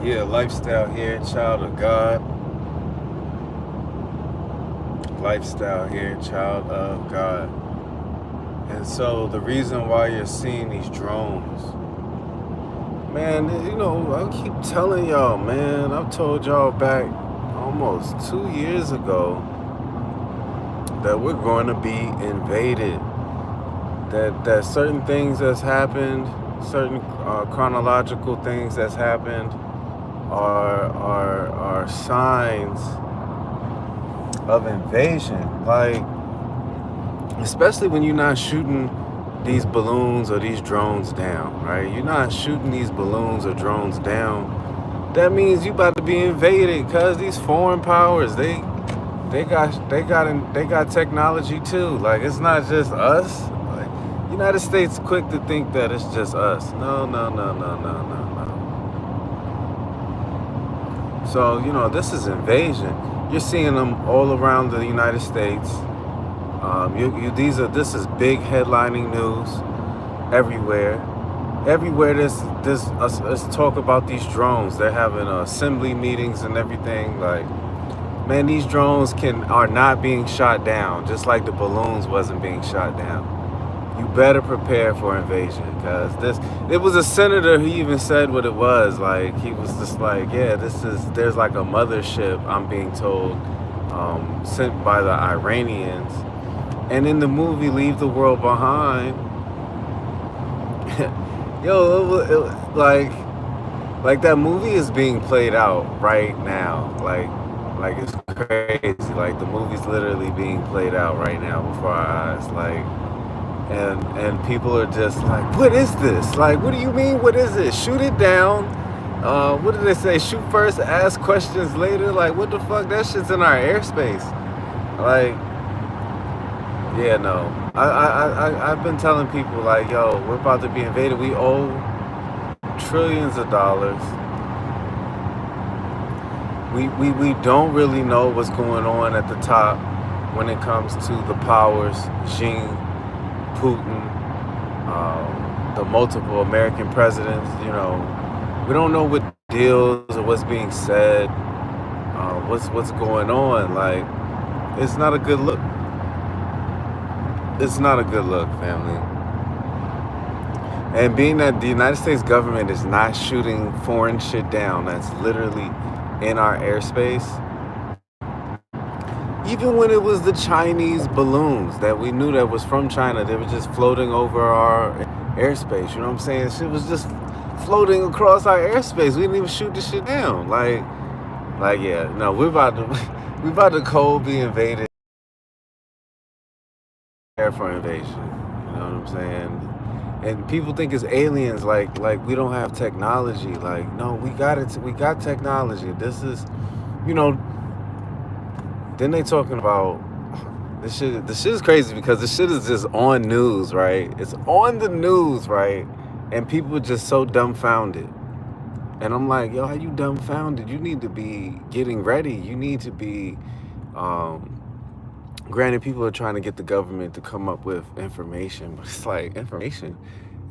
Yeah, lifestyle here, child of God. Lifestyle here, child of God. And so the reason why you're seeing these drones, man, I keep telling y'all, man, I've told y'all back almost 2 years ago that we're going to be invaded. That certain things that's happened, certain chronological things that's happened, are signs of invasion. Like, especially when you're not shooting these balloons or these drones down, right? You're not shooting these balloons or drones down. That means you about to be invaded, cause these foreign powers, they got technology too. Like, it's not just us. Like, United States quick to think that it's just us. No, no, no, no, no, no, no. So this is invasion. You're seeing them all around the United States. This is big headlining news everywhere. Everywhere let's talk about these drones. They're having assembly meetings and everything. Like, man, these drones are not being shot down, just like the balloons wasn't being shot down. You better prepare for invasion, because it was a senator who even said what it was. Like, he was just like, yeah, there's like a mothership, I'm being told, sent by the Iranians. And in the movie Leave the World Behind, like that movie is being played out right now. Like it's crazy. Like, the movie's literally being played out right now before our eyes. Like, and people are just like, what is this? Like, what do you mean? What is it? Shoot it down. What did they say? Shoot first, ask questions later. Like, what the fuck? That shit's in our airspace. Like, yeah, no. I've been telling people, like, yo, we're about to be invaded. We owe trillions of dollars. We don't really know what's going on at the top when it comes to the powers, Xi, Putin, the multiple American presidents. We don't know what deals or what's being said, what's going on. Like, it's not a good look. It's not a good look, family. And being that the United States government is not shooting foreign shit down, that's literally in our airspace. Even when it was the Chinese balloons that we knew that was from China, they were just floating over our airspace. You know what I'm saying? Shit was just floating across our airspace. We didn't even shoot the shit down. Like, yeah, no, we're about to cold be invaded. For invasion. You know what I'm saying? And people think it's aliens, like we don't have technology. Like, no, we got it. We got technology. This is, you know. Then they talking about this shit. The shit is crazy because the shit is just on news, right? It's on the news, right? And people are just so dumbfounded. And I'm like, yo, how you dumbfounded? You need to be getting ready. You need to be. Granted, people are trying to get the government to come up with information, but it's like, information.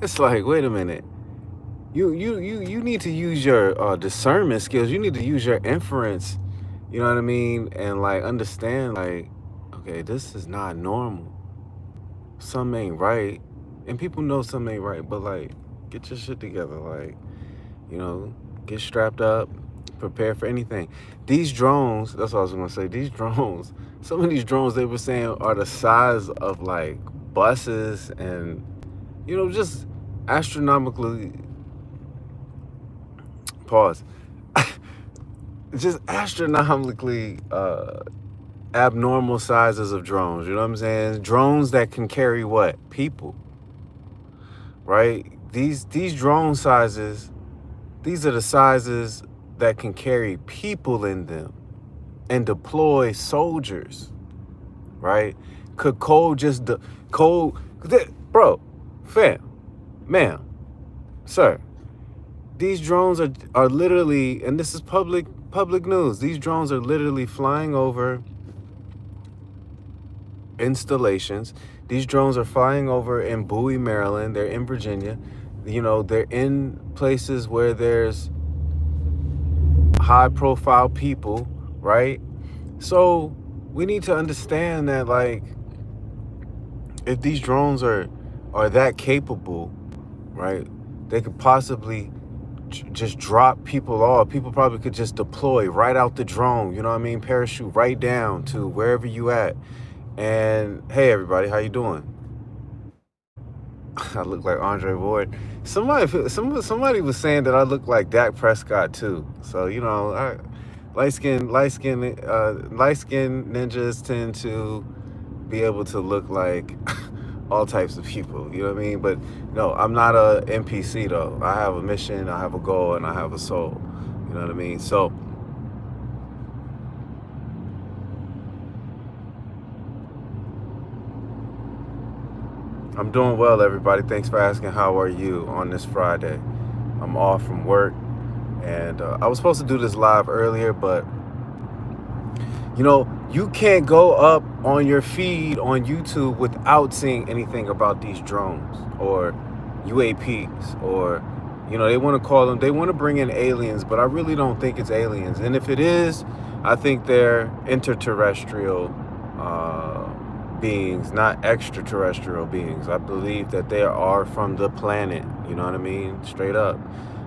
It's like, wait a minute. You need to use your discernment skills. You need to use your inference. You know what I mean? And, like, understand, like, okay, this is not normal. Something ain't right. And people know something ain't right, but, like, get your shit together. Like, get strapped up, prepare for anything. These drones, that's what I was gonna say. These drones, some of these drones they were saying are the size of, like, buses, and just astronomically, pause, just astronomically abnormal sizes of drones. You know what I'm saying? Drones that can carry what? People, right? These drone sizes, these are the sizes that can carry people in them and deploy soldiers, right? Could Cole just bro, fam, ma'am, sir? These drones are literally, and this is public news. These drones are literally flying over installations. These drones are flying over in Bowie, Maryland. They're in Virginia. They're in places where there's high profile people, right? So we need to understand that, like, if these drones are that capable, right, they could possibly just drop people off. People probably could just deploy right out the drone, you know what I mean? Parachute right down to wherever you at. And hey, everybody, how you doing? I look like Andre Ward. Somebody was saying that I look like Dak Prescott too. So light skin ninjas tend to be able to look like all types of people. You know what I mean? But no, I'm not a NPC though. I have a mission, I have a goal, and I have a soul. You know what I mean? So I'm doing well, everybody. Thanks for asking. How are you on this Friday? I'm off from work, and I was supposed to do this live earlier, but you can't go up on your feed on YouTube without seeing anything about these drones or UAPs, or they want to call them. They want to bring in aliens, but I really don't think it's aliens. And if it is, I think they're interterrestrial beings, not extraterrestrial beings. I believe that they are from the planet. You know what I mean? Straight up.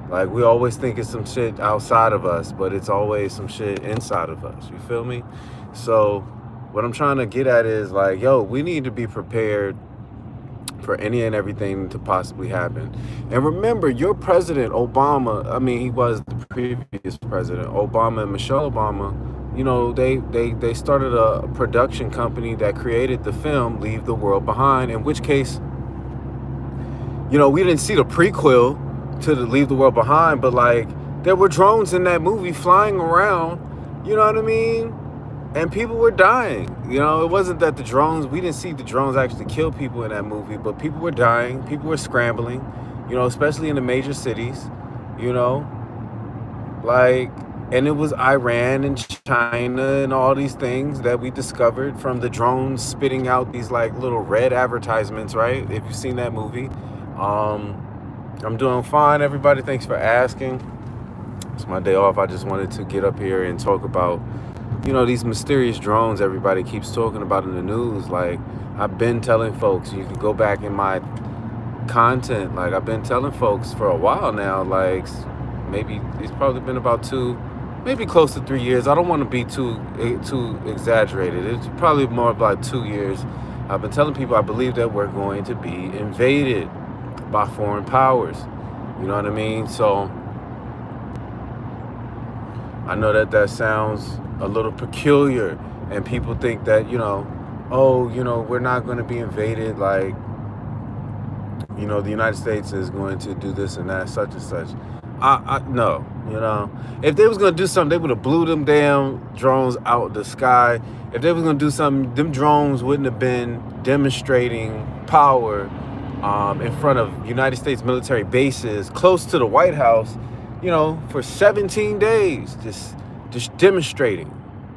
Like, we always think it's some shit outside of us, but it's always some shit inside of us. You feel me? So what I'm trying to get at is, like, we need to be prepared for any and everything to possibly happen. And remember, your president, Obama, he was the previous president, Obama and Michelle Obama, they started a production company that created the film Leave the World Behind, in which case, we didn't see the prequel to the Leave the World Behind, but, like, there were drones in that movie flying around, you know what I mean? And people were dying. It wasn't that we didn't see the drones actually kill people in that movie, but people were dying, people were scrambling, especially in the major cities, like, and it was Iran and China and all these things that we discovered from the drones spitting out these, like, little red advertisements, right? If you've seen that movie. I'm doing fine, everybody. Thanks for asking. It's my day off. I just wanted to get up here and talk about, these mysterious drones everybody keeps talking about in the news. Like, I've been telling folks, you can go back in my content. Like, I've been telling folks for a while now, like, maybe it's probably been about maybe close to 3 years. I don't want to be too exaggerated. It's probably more about 2 years. I've been telling people I believe that we're going to be invaded by foreign powers. You know what I mean? So I know that sounds a little peculiar, and people think that, we're not going to be invaded, like, the United States is going to do this and that, such and such. No, if they was going to do something, they would have blew them damn drones out the sky. If they was going to do something, them drones wouldn't have been demonstrating power in front of United States military bases close to the White House, for 17 days, just demonstrating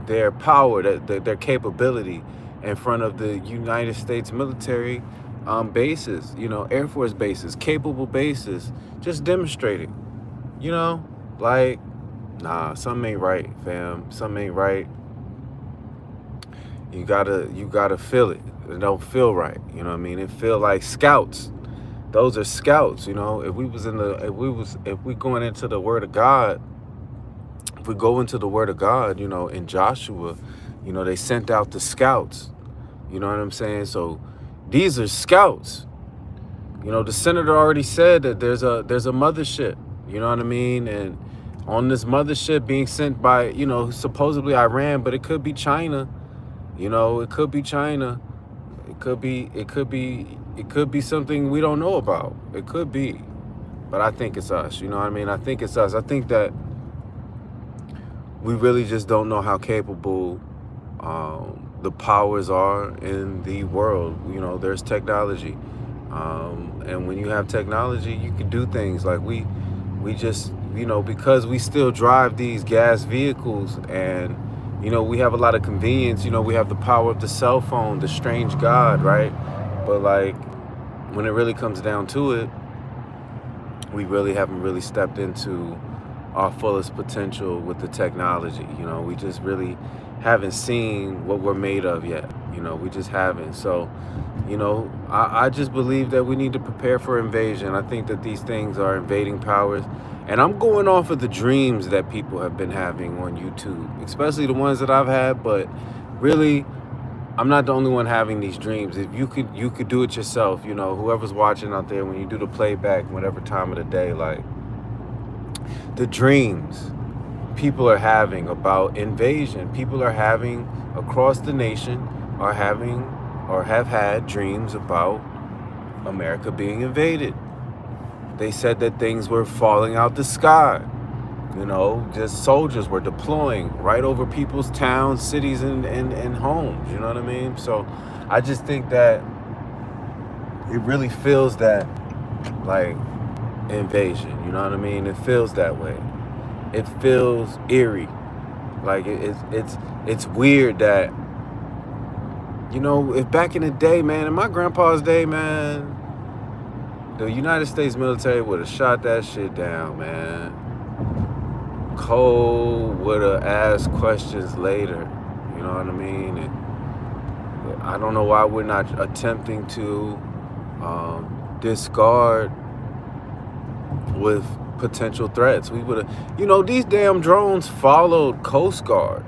their power, their capability in front of the United States military bases, Air Force bases, capable bases, just demonstrating, like, nah, something ain't right, fam. Something ain't right. You gotta feel it. It don't feel right. You know what I mean? It feel like scouts. Those are scouts. If we going into the Word of God, if we go into the Word of God, in Joshua, they sent out the scouts. You know what I'm saying? So these are scouts. The senator already said that there's a mothership. You know what I mean? And on this mothership being sent by, supposedly Iran, but it could be China. It could be China. It could be something we don't know about. It could be. But I think it's us. You know what I mean? I think it's us. I think that we really just don't know how capable the powers are in the world. There's technology. And when you have technology, you can do things like we just, because we still drive these gas vehicles, and, we have a lot of convenience. We have the power of the cell phone, the strange God, right? But, like, when it really comes down to it, we really haven't really stepped into our fullest potential with the technology. You know, we just really haven't seen what we're made of yet. You know, we just haven't. So, you know, I just believe that we need to prepare for invasion. I think that these things are invading powers. And I'm going off of the dreams that people have been having on YouTube, especially the ones that I've had. But really, I'm not the only one having these dreams. If you could do it yourself. You know, whoever's watching out there, when you do the playback, whatever time of the day, like the dreams people are having about invasion. People are having across the nation are having or have had dreams about America being invaded. They said that things were falling out the sky. You know, just soldiers were deploying right over people's towns, cities, and homes. You know what I mean? So I just think that it really feels that like invasion. You know what I mean? It feels that way. It feels eerie. Like it's weird that, you know, if back in the day, man, in my grandpa's day, man, the United States military would have shot that shit down, man. Cole would have asked questions later. You know what I mean? And I don't know why we're not attempting to discard with potential threats. We would have, you know, these damn drones followed Coast Guard.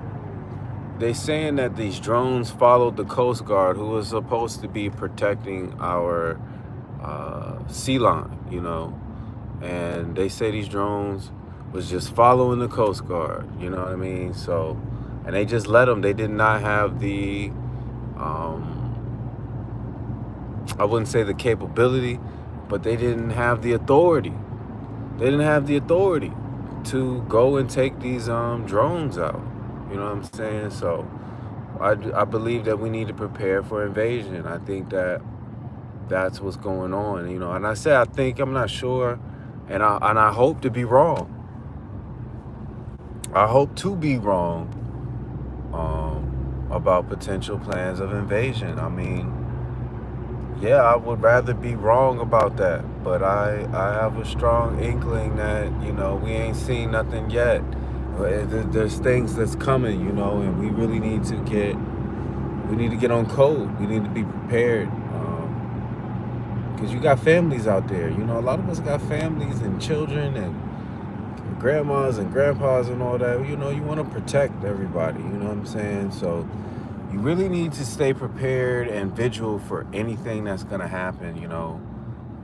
They saying that these drones followed the Coast Guard, who was supposed to be protecting our sea line, you know, and they say these drones was just following the Coast Guard, you know what I mean? So, and they just let them. They did not have the, I wouldn't say the capability, but they didn't have the authority. They didn't have the authority to go and take these drones out. You know what I'm saying? So I believe that we need to prepare for invasion. I think that that's what's going on, you know. And I say I think, I'm not sure, and I hope to be wrong. I hope to be wrong about potential plans of invasion. I mean, yeah, I would rather be wrong about that, but I have a strong inkling that, you know, we ain't seen nothing yet. There's things that's coming, you know, and we really need to get on code. We need to be prepared, because you got families out there. You know, a lot of us got families and children and grandmas and grandpas and all that. You know, you want to protect everybody, you know what I'm saying? So you really need to stay prepared and vigilant for anything that's going to happen. You know,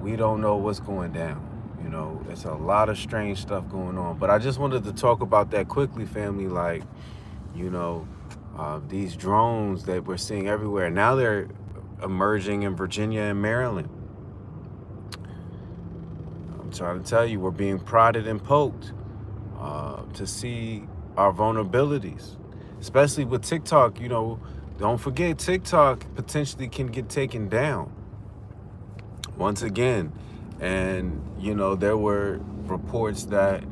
we don't know what's going down. You know, it's a lot of strange stuff going on. But I just wanted to talk about that quickly, family. Like, you know, these drones that we're seeing everywhere. Now they're emerging in Virginia and Maryland. I'm trying to tell you, we're being prodded and poked to see our vulnerabilities, especially with TikTok. You know, don't forget TikTok potentially can get taken down once again. And, you know, there were reports that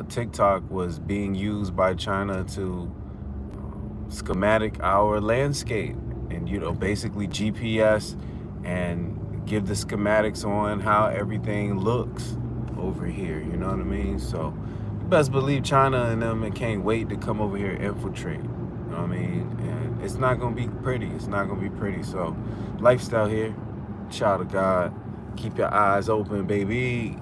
TikTok was being used by China to schematic our landscape and, you know, basically GPS and give the schematics on how everything looks over here. You know what I mean? So you best believe China and them and can't wait to come over here and infiltrate. You know what I mean? And it's not going to be pretty. It's not going to be pretty. So lifestyle here, child of God. Keep your eyes open, baby.